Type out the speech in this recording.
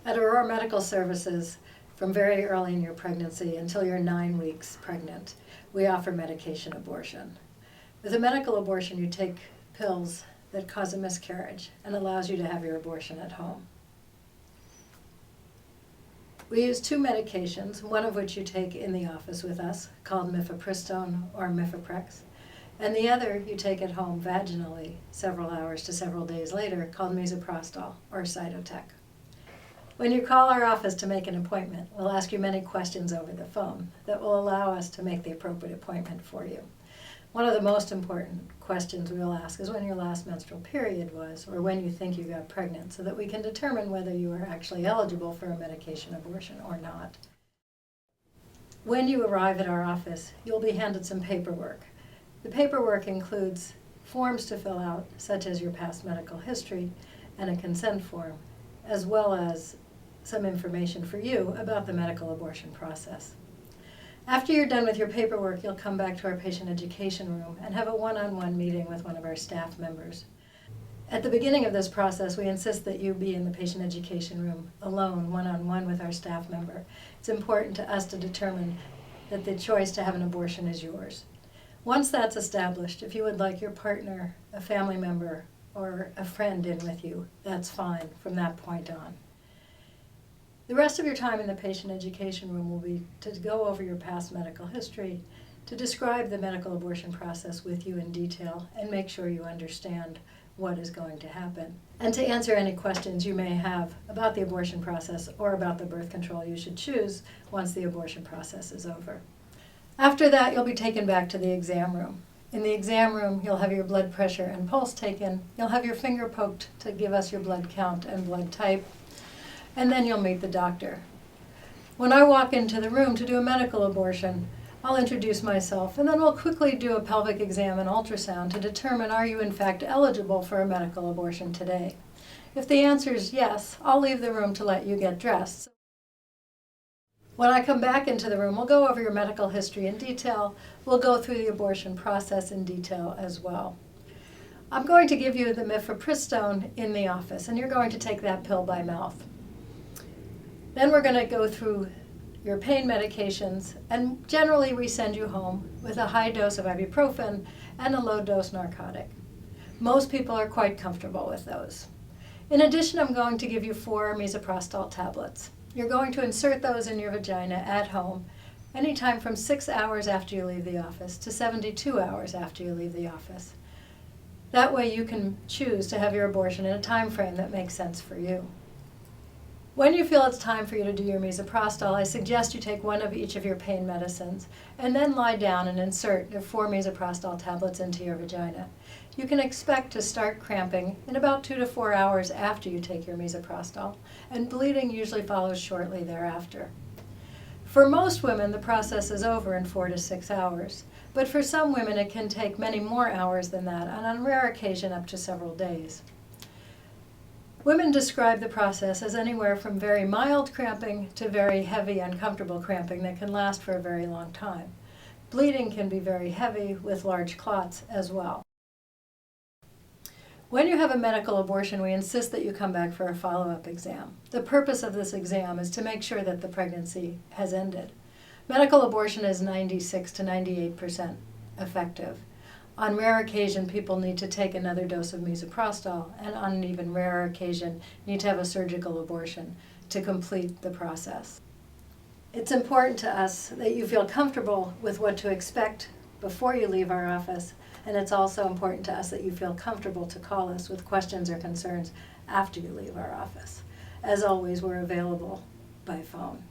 At Aurora Medical Services, from very early in your pregnancy until you're 9 weeks pregnant, we offer medication abortion. With a medical abortion, you take pills that cause a miscarriage and allows you to have your abortion at home. We use 2 medications, one of which you take in the office with us, called mifepristone or mifeprex, and the other you take at home vaginally several hours to several days later, called misoprostol or Cytotec. When you call our office to make an appointment, we'll ask you many questions over the phone that will allow us to make the appropriate appointment for you. One of the most important questions we will ask is when your last menstrual period was, or when you think you got pregnant, so that we can determine whether you are actually eligible for a medication abortion or not. When you arrive at our office, you'll be handed some paperwork. The paperwork includes forms to fill out, such as your past medical history and a consent form, as well as some information for you about the medical abortion process. After you're done with your paperwork, you'll come back to our patient education room and have a one-on-one meeting with one of our staff members. At the beginning of this process, we insist that you be in the patient education room alone, one-on-one with our staff member. It's important to us to determine that the choice to have an abortion is yours. Once that's established, if you would like your partner, a family member, or a friend in with you, that's fine from that point on. The rest of your time in the patient education room will be to go over your past medical history, to describe the medical abortion process with you in detail, and make sure you understand what is going to happen, and to answer any questions you may have about the abortion process or about the birth control you should choose once the abortion process is over. After that, you'll be taken back to the exam room. In the exam room, you'll have your blood pressure and pulse taken. You'll have your finger poked to give us your blood count and blood type, and then you'll meet the doctor. When I walk into the room to do a medical abortion, I'll introduce myself, and then we'll quickly do a pelvic exam and ultrasound to determine are you in fact eligible for a medical abortion today. If the answer is yes, I'll leave the room to let you get dressed. When I come back into the room, we'll go over your medical history in detail. We'll go through the abortion process in detail as well. I'm going to give you the mifepristone in the office, and you're going to take that pill by mouth. Then we're going to go through your pain medications, and generally we send you home with a high dose of ibuprofen and a low dose narcotic. Most people are quite comfortable with those. In addition, I'm going to give you 4 misoprostol tablets. You're going to insert those in your vagina at home anytime from 6 hours after you leave the office to 72 hours after you leave the office. That way you can choose to have your abortion in a time frame that makes sense for you. When you feel it's time for you to do your misoprostol, I suggest you take one of each of your pain medicines and then lie down and insert your 4 misoprostol tablets into your vagina. You can expect to start cramping in about 2 to 4 hours after you take your misoprostol, and bleeding usually follows shortly thereafter. For most women, the process is over in 4 to 6 hours, but for some women it can take many more hours than that, and on rare occasion up to several days. Women describe the process as anywhere from very mild cramping to very heavy, uncomfortable cramping that can last for a very long time. Bleeding can be very heavy with large clots as well. When you have a medical abortion, we insist that you come back for a follow-up exam. The purpose of this exam is to make sure that the pregnancy has ended. Medical abortion is 96 to 98% effective. On rare occasion, people need to take another dose of misoprostol, and on an even rarer occasion, need to have a surgical abortion to complete the process. It's important to us that you feel comfortable with what to expect before you leave our office, and it's also important to us that you feel comfortable to call us with questions or concerns after you leave our office. As always, we're available by phone.